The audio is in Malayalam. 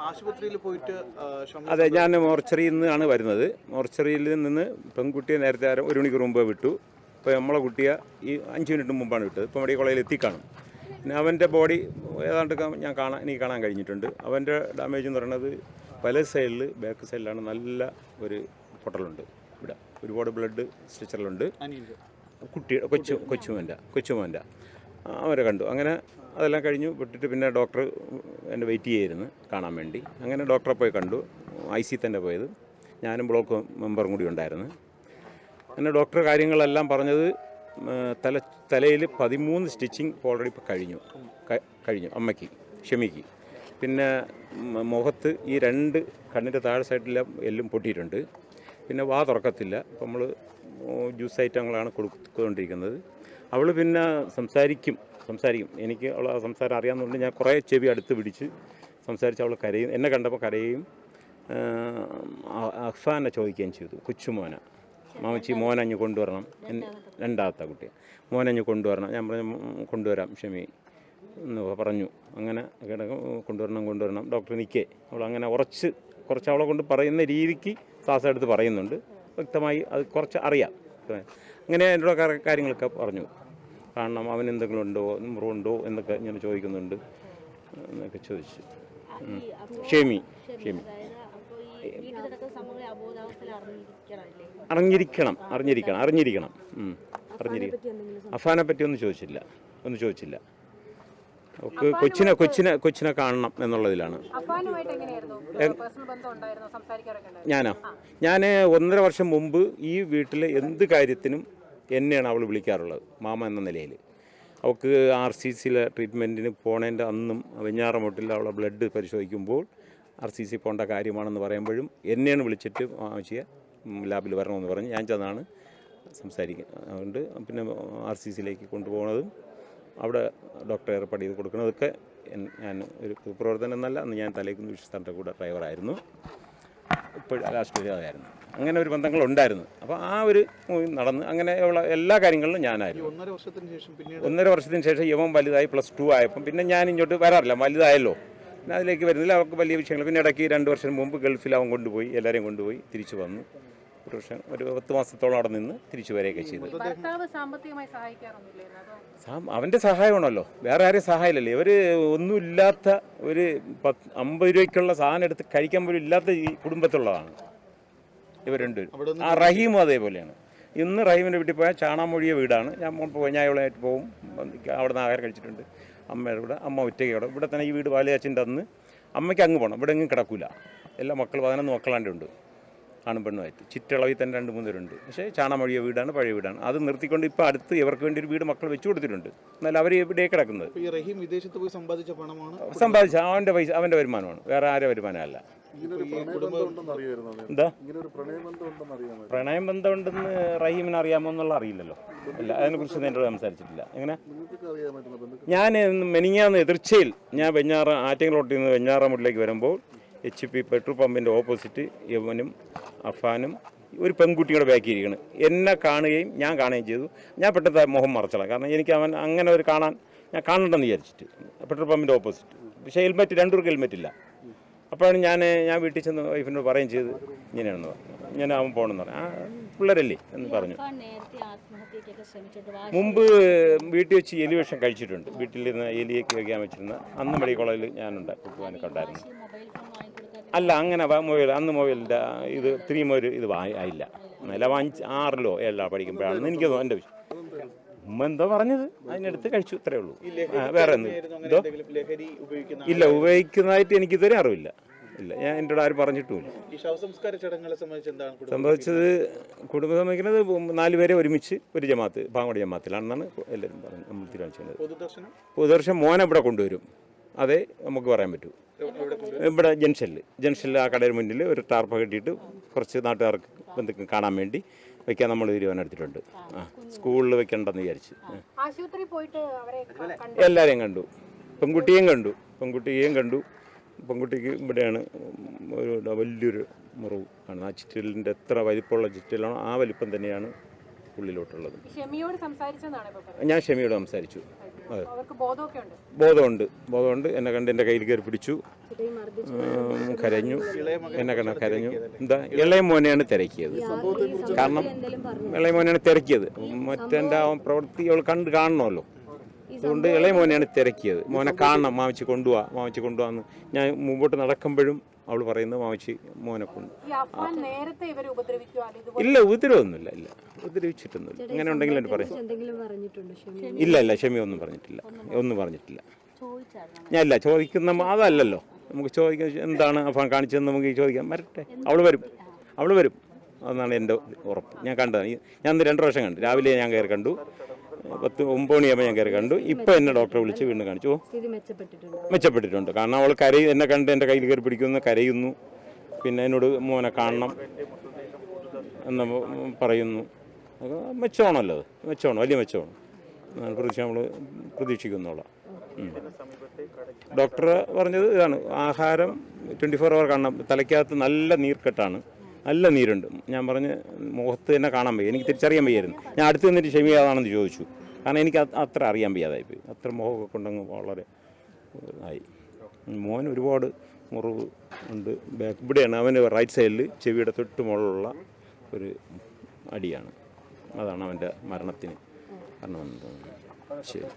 ആശുപത്രിയിൽ പോയിട്ട് അതെ, ഞാൻ മോർച്ചറിയിൽ നിന്നാണ് വരുന്നത്. മോർച്ചറിയിൽ നിന്ന് പെൺകുട്ടിയെ നേരത്തെ 1 മണിക്കൂർ മുമ്പ് വിട്ടു. ഇപ്പോൾ നമ്മളെ കുട്ടിയെ ഈ 5 മിനിറ്റ് മുമ്പാണ് വിട്ടത്. ഇപ്പോൾ മെഡിക്കൽ കോളേജിൽ എത്തിക്കാണും. പിന്നെ അവൻ്റെ ബോഡി ഏതാണ്ട് എനിക്ക് കാണാൻ കഴിഞ്ഞിട്ടുണ്ട്. അവൻ്റെ ഡാമേജ് എന്ന് പറയുന്നത് പല സൈഡിൽ, ബാക്ക് സൈഡിലാണ് നല്ല ഒരു പൊട്ടലുണ്ട്. ഇവിടെ ഒരുപാട് ബ്ലഡ് സ്ട്രെച്ചറിലുണ്ട്. കുട്ടിയുടെ കൊച്ചുമോൻ്റെ അവരെ കണ്ടു. അങ്ങനെ അതെല്ലാം കഴിഞ്ഞു വിട്ടിട്ട് പിന്നെ ഡോക്ടർ എന്നെ വെയിറ്റ് ചെയ്യായിരുന്നു കാണാൻ വേണ്ടി. അങ്ങനെ ഡോക്ടറെ പോയി കണ്ടു. IC തന്നെ പോയത്. ഞാനും ബ്ലോക്ക് മെമ്പറും കൂടി ഉണ്ടായിരുന്നു. അങ്ങനെ ഡോക്ടർ കാര്യങ്ങളെല്ലാം പറഞ്ഞത് തലയിൽ 13 സ്റ്റിച്ചിങ് ഓൾറെഡി ഇപ്പോൾ കഴിഞ്ഞു അമ്മയ്ക്ക്, ഷമിക്ക്. പിന്നെ മുഖത്ത് ഈ 2 കണ്ണിൻ്റെ താഴെ സൈഡിലെല്ലാം എല്ലും പൊട്ടിയിട്ടുണ്ട്. പിന്നെ വാ തുറക്കത്തില്ല. അപ്പോൾ നമ്മൾ ജ്യൂസ് ഐറ്റങ്ങളാണ് കൊടുത്തുകൊണ്ടിരിക്കുന്നത്. അവൾ പിന്നെ സംസാരിക്കും. എനിക്ക് അവൾ സംസാരം അറിയാവുന്നതുകൊണ്ട് ഞാൻ കുറേ ചെവി അടുത്ത് പിടിച്ച് സംസാരിച്ച് അവൾ കരയും. എന്നെ കണ്ടപ്പോൾ കരയും. അഫ്സാനെ ചോദിക്കുകയും ചെയ്തു. കൊച്ചുമോന, മാമച്ചി മോനഞ്ഞ് കൊണ്ടുവരണം, രണ്ടാമത്തെ കുട്ടി മോനഞ്ഞ് കൊണ്ടുവരണം. ഞാൻ പറഞ്ഞു കൊണ്ടുവരാം ഷമി എന്ന് പറഞ്ഞു. അങ്ങനെ കൊണ്ടുവരണം ഡോക്ടർ നിൽക്കേ. അവൾ അങ്ങനെ കുറച്ച് അവളെ കൊണ്ട് പറയുന്ന രീതിക്ക് ശ്വാസം എടുത്ത് പറയുന്നുണ്ട്. വ്യക്തമായി അത് കുറച്ച് അറിയാം. അങ്ങനെ എന്നോട് കാര്യങ്ങളൊക്കെ പറഞ്ഞു. കാരണം അവൻ എന്തെങ്കിലും ഉണ്ടോ, മുറിവുണ്ടോ എന്നൊക്കെ ഞാൻ ചോദിക്കുന്നുണ്ട് എന്നൊക്കെ ചോദിച്ചു. ഷെമി അറിഞ്ഞിരിക്കണം. അഫാനെ പറ്റി ഒന്നും ചോദിച്ചില്ല. അവർക്ക് കൊച്ചിനെ കാണണം എന്നുള്ളതിലാണ്. ഞാൻ 1.5 വർഷം മുമ്പ് ഈ വീട്ടിലെ എന്ത് കാര്യത്തിനും എന്നെയാണ് അവൾ വിളിക്കാറുള്ളത്, മാമ എന്ന നിലയിൽ. അവൾക്ക് RCCയിലെ ട്രീറ്റ്മെൻറ്റിന് പോണേൻ്റെ അന്നും വെഞ്ഞാറമൂട്ടിൽ അവളെ ബ്ലഡ് പരിശോധിക്കുമ്പോൾ RCC പോകേണ്ട കാര്യമാണെന്ന് പറയുമ്പോഴും എന്നെയാണ് വിളിച്ചിട്ട് ആവശ്യം ലാബിൽ വരണമെന്ന് പറഞ്ഞ് ഞാൻ ചെന്നാണ് സംസാരിക്കുക. അതുകൊണ്ട് പിന്നെ RCCയിലേക്ക് കൊണ്ടുപോകുന്നതും അവിടെ ഡോക്ടർ ഏർപ്പാട് ചെയ്ത് കൊടുക്കുന്നതൊക്കെ ഞാൻ ഒരു പ്രവർത്തനം എന്നല്ല, അന്ന് ഞാൻ തലേക്കുന്ന് വിശ്വസ്ഥാൻ്റെ കൂടെ ഡ്രൈവറായിരുന്നു. ഇപ്പോഴും ലാസ്റ്റ് ആയിരുന്നു. അങ്ങനെ ഒരു ബന്ധങ്ങളുണ്ടായിരുന്നു. അപ്പോൾ ആ ഒരു നടന്ന് അങ്ങനെയുള്ള എല്ലാ കാര്യങ്ങളിലും ഞാനായിരുന്നു. 1.5 വർഷത്തിന് ശേഷം ഇവൻ വലുതായി +2 ആയപ്പം പിന്നെ ഞാൻ ഇങ്ങോട്ട് വരാറില്ല. വലുതായല്ലോ, പിന്നെ അതിലേക്ക് വരുന്നില്ല. അവർക്ക് വലിയ വിഷയങ്ങൾ. പിന്നെ ഇടയ്ക്ക് 2 വർഷം മുമ്പ് ഗൾഫിൽ അവൻ കൊണ്ടുപോയി, എല്ലാവരെയും കൊണ്ടുപോയി തിരിച്ചു വന്നു. ഒരു 10 മാസത്തോളം അവിടെ നിന്ന് തിരിച്ചു വരികയൊക്കെ ചെയ്തു. അവൻ്റെ സഹായമാണല്ലോ, വേറെ ആരെയും സഹായമില്ലല്ലോ. ഇവർ ഒന്നുമില്ലാത്ത ഒരു 50 രൂപയ്ക്കുള്ള സാധനം എടുത്ത് കഴിക്കാൻ പോലും ഇല്ലാത്ത ഈ കുടുംബത്തുള്ളതാണ് ഇവർ രണ്ടുപേരും. റഹീമും അതേപോലെയാണ്. ഇന്ന് റഹീമിൻ്റെ വീട്ടിൽ പോയാൽ ചാണാമൊഴിയ വീടാണ്. ഞാൻ ഇവളായിട്ട് പോകും. അവിടെ നിന്ന് ആഹാരം കഴിച്ചിട്ടുണ്ട് അമ്മയുടെ കൂടെ. അമ്മ ഒറ്റയ്ക്ക് ഇവിടെ തന്നെ ഈ വീട് പാലയാച്ചിൻ്റെ അന്ന് അമ്മയ്ക്ക് അങ്ങ് പോകണം. ഇവിടെ എങ്ങും കിടക്കില്ല. എല്ലാ 11 മക്കളാണ്ട് ഉണ്ട്, ആണും പെണ്ണുമായിട്ട്. ചുറ്റളവിൽ തന്നെ 2-3 പേരുണ്ട്. പക്ഷേ ചാണമൊഴിയ വീടാണ്, പഴയ വീടാണ്. അത് നിർത്തിക്കൊണ്ട് ഇപ്പോൾ അടുത്ത് ഇവർക്ക് വേണ്ടി ഒരു വീട് മക്കൾ വെച്ചു കൊടുത്തിട്ടുണ്ട്. എന്നാൽ അവർ ഇവിടെ കിടക്കുന്നത് വിദേശത്ത് പോയി സമ്പാദിച്ച അവൻ്റെ വരുമാനമാണ്, വേറെ ആരുടെ വരുമാനമല്ല. എന്താ പ്രണയം ബന്ധമുണ്ടെന്ന് റഹീമിന് അറിയാമോ എന്നുള്ള അറിയില്ലല്ലോ. അല്ല, അതിനെക്കുറിച്ച് എന്നോട് സംസാരിച്ചിട്ടില്ല. എങ്ങനെ ഞാൻ മെനിങ്ങാന്ന് എതിർച്ചയിൽ ഞാൻ ആറ്റിങ്ങൽ റോട്ടിൽ നിന്ന് വെഞ്ഞാറമൂട്ടിലേക്ക് വരുമ്പോൾ HP പെട്രോൾ പമ്പിൻ്റെ ഓപ്പോസിറ്റ് യവനും അഫാനും ഒരു പെൺകുട്ടിയുടെ ബാക്കിയിരിക്കണം. എന്നെ കാണുകയും ഞാൻ കാണുകയും ചെയ്തു. ഞാൻ പെട്ടെന്ന് മുഖം മറച്ചോളാം. കാരണം എനിക്ക് അവൻ അങ്ങനെ ഒരു ഞാൻ കാണണ്ടെന്ന് വിചാരിച്ചിട്ട്. പെട്രോൾ പമ്പിൻ്റെ ഓപ്പോസിറ്റ്. പക്ഷേ ഹെൽമെറ്റ്, 2 പേർക്ക് ഹെൽമെറ്റില്ല. അപ്പോഴാണ് ഞാൻ വീട്ടിൽ ചെന്ന് വൈഫിനോട് പറയുകയും ചെയ്ത് ഇങ്ങനെയാണെന്ന് പറഞ്ഞു. ഞാൻ അവൻ പോകണമെന്ന് പറഞ്ഞു. പിള്ളേരല്ലേ എന്ന് പറഞ്ഞു. മുമ്പ് വീട്ടിൽ വെച്ച് എലി വിഷം കഴിച്ചിട്ടുണ്ട്. വീട്ടിൽ നിന്ന് എലിയൊക്കെ വയ്ക്കാൻ വെച്ചിരുന്ന അന്ന് മെഡിക്കൽ കോളേജിൽ ഞാനുണ്ടായിരുന്നു. അല്ല, അങ്ങനെ അന്ന് മൊബൈലിൻ്റെ ഇത് 3 മൊബൈൽ ഇത് ആയില്ല. അല്ല 5-6 പഠിക്കുമ്പോഴാണെന്ന് എനിക്ക് തോന്നുന്നു. എൻ്റെ വിഷയം ഉമ്മ എന്തോ പറഞ്ഞത് അതിനടുത്ത് കഴിച്ചു, ഇത്രയേ ഉള്ളൂ. വേറെ ഇല്ല, ഉപയോഗിക്കുന്നതായിട്ട് എനിക്കിതുവരെ അറിവില്ല. ഞാൻ എൻ്റെ ആരും പറഞ്ഞിട്ടുമില്ല. സംഭവിച്ചത് കുടുംബം സംബന്ധിക്കുന്നത് 4 പേരെ ഒരുമിച്ച് ഒരു ജമാഅത്ത്, പാങ്ങോട് ജമാഅത്തിലാണെന്നാണ് എല്ലാവരും പറഞ്ഞു. നമ്മൾ തീരുമാനിച്ചത് പൊതുദർശൻ മോനെ ഇവിടെ കൊണ്ടുവരും. അതേ നമുക്ക് പറയാൻ പറ്റൂ. ഇവിടെ ജംഗ്ഷനിൽ ആ കടയുടെ മുന്നിൽ ഒരു ടാർപ്പ കെട്ടിയിട്ട് കുറച്ച് നാട്ടുകാർക്ക് ബന്ധുക്കൾ കാണാൻ വേണ്ടി വെക്കാൻ നമ്മൾ തീരുമാനം എടുത്തിട്ടുണ്ട്. സ്കൂളിൽ വെക്കണ്ടെന്ന് വിചാരിച്ച്. എല്ലാവരെയും കണ്ടു. പെൺകുട്ടിയെയും കണ്ടു. പെൺകുട്ടിക്ക് ഇവിടെയാണ് വലിയൊരു മുറിവ് ആണ്. ആ ചിറ്റലിൻ്റെ എത്ര വലിപ്പമുള്ള ചിറ്റലാണോ ആ വലിപ്പം തന്നെയാണ് ഉള്ളിലോട്ടുള്ളത്. ഷെമിയോട് സംസാരിച്ചെന്നാണ് ഇപ്പോൾ പറയുന്നത്. ഞാൻ ഷെമിയോട് സംസാരിച്ചു. അതെ, അവർക്ക് ബോധമൊക്കെ ഉണ്ട്. ബോധമുണ്ട്. എന്നെ കണ്ട് എൻ്റെ കയ്യിൽ കയറി പിടിച്ചു, കരഞ്ഞു. എന്നെ കണ്ട കരഞ്ഞു. എന്താ, ഇളയ മോനെയാണ് തിരക്കിയത്. കാരണം ഇളയ മോനെയാണ് തിരക്കിയത്. മറ്റെൻ്റെ ആ പ്രവൃത്തി അവൾ കാണണമല്ലോ. അതുകൊണ്ട് ഇളയ മോനെയാണ് തിരക്കിയത്. മോനെ കാണണം, മാമിച്ച് കൊണ്ടുപോവാന്ന് ഞാൻ മുമ്പോട്ട് നടക്കുമ്പോഴും അവൾ പറയുന്നത് മാമിച്ച് മോനെ കൊണ്ട്. ഇല്ല, ഉപദ്രവമൊന്നുമില്ല. ഉപദ്രവിച്ചിട്ടൊന്നുമില്ല. അങ്ങനെ ഉണ്ടെങ്കിൽ എന്ന് പറയും. ഇല്ല, ഷെമി ഒന്നും പറഞ്ഞിട്ടില്ല. ഞാൻ ചോദിക്കുന്ന അതല്ലല്ലോ നമുക്ക് ചോദിക്കാൻ. എന്താണ് അഫാൻ കാണിച്ചതെന്ന് നമുക്ക് ചോദിക്കാം. വരട്ടെ, അവൾ വരും അതെന്നാണ് എൻ്റെ ഉറപ്പ്. ഞാൻ കണ്ടതാണ്. ഞാൻ 2 പ്രാവശ്യം കണ്ടു. രാവിലെ ഞാൻ കയറി കണ്ടു, 9 മണിയാകുമ്പോൾ ഞാൻ കയറി കണ്ടു. ഇപ്പോൾ എന്നെ ഡോക്ടറെ വിളിച്ച് വീണ്ടും കാണിച്ചു. മെച്ചപ്പെട്ടിട്ടുണ്ട്. കാരണം അവൾ എന്നെ കണ്ട് എൻ്റെ കയ്യിൽ കയറി പിടിക്കുന്നു, കരയുന്നു. പിന്നെ എന്നോട് മോനെ കാണണം എന്ന് പറയുന്നു. മെച്ചമാണല്ലോ അത്. വലിയ മെച്ചമാണ്. നമ്മൾ പ്രതീക്ഷിക്കുന്നോളാം. ഡോക്ടർ പറഞ്ഞത് ഇതാണ്, ആഹാരം 24 അവർ കാണണം. തലയ്ക്കകത്ത് നല്ല നീർക്കെട്ടാണ്, നല്ല നീരുണ്ട്. ഞാൻ പറഞ്ഞ് മുഖത്ത് തന്നെ കാണാൻ വയ്യ, എനിക്ക് തിരിച്ചറിയാൻ വയ്യായിരുന്നു. ഞാൻ അടുത്ത് നിന്നിട്ട് ക്ഷമിയാതാണെന്ന് ചോദിച്ചു. കാരണം എനിക്ക് അത്ര അറിയാൻ വയ്യാതായിപ്പോയി. അത്ര മുഖമൊക്കെ കൊണ്ടങ്ങ് വളരെ ആയി. മോൻ ഒരുപാട് മുറിവ് ഉണ്ട്. ഇവിടെയാണ് അവൻ്റെ റൈറ്റ് സൈഡിൽ ചെവിയുടെ തൊട്ട് മുകളിലുള്ള ഒരു അടിയാണ്. അതാണ് അവൻ്റെ മരണത്തിന് കാരണം. ശരി.